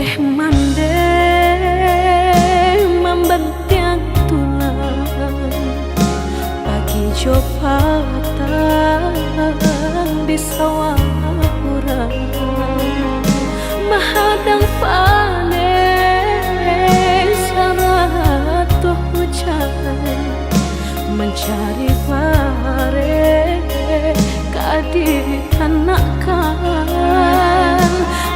boleh mande membentiang tulang pagi jopatan di sawah urang mahadang panen saratuh hujan mencari pare kadi anakan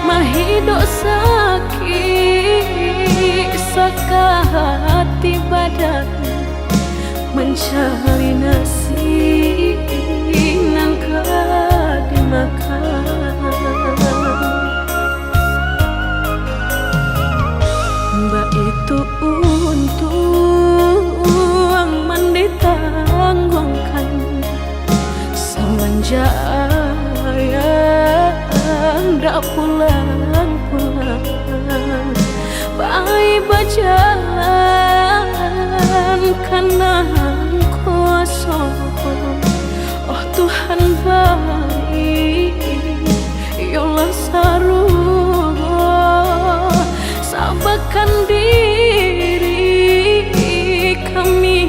mahido sakit sakati badan mencari nasi nangka dimakan mbak itu untung menditangguhkan semenjak ndak pulang-pulang bayi berjalan karena kuasa oh Tuhan baik yolah saruh sabarkan diri kami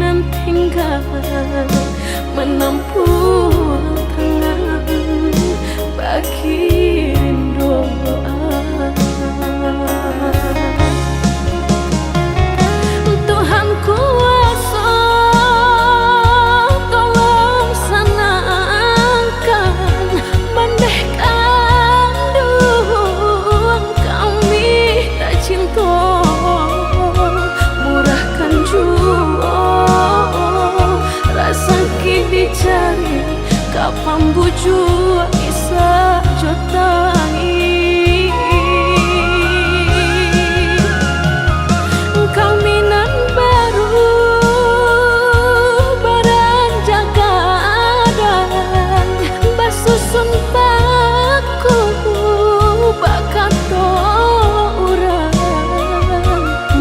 nan tinggal menampung tangan bagi doa Tuhan kuasa tolong senangkan bandehkan duang kami tak cinta murahkan jua rasa kini dicari kapan bujuk isa jotai kau minan baru barang jagadan basusun paku bakato urang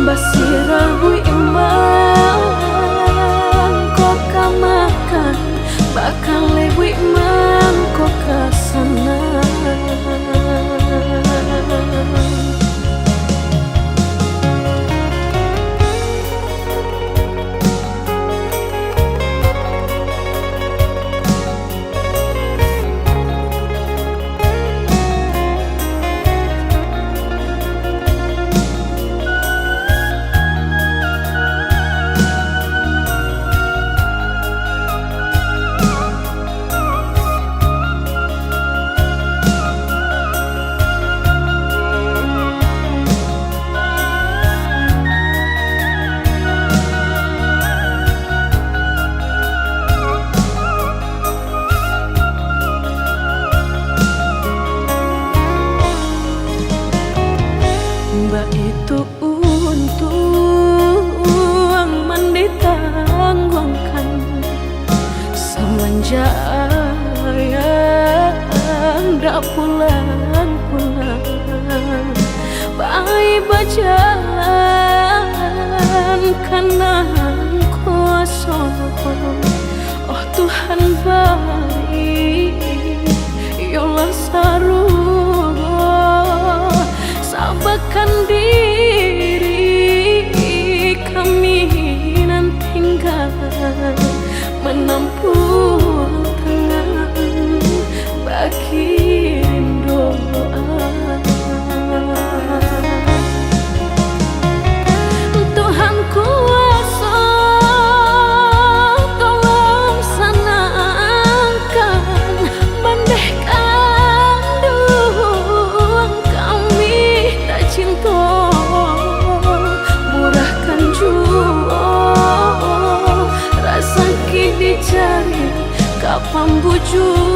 basirahu iman kok kamakan bakal lewi man kok kasana mbak itu untung menditangguhkan semenjak ndak pulang-pulang bayi berjalan karena kuasa oh Tuhan baik yolah saruh sabarkan diri kami nan tinggal menampung tangan bagi doa Tuhan kuasa tolong senangkan bandehkan duang kami tak cinta murahkan jua rasa kini dicari kapan bujuk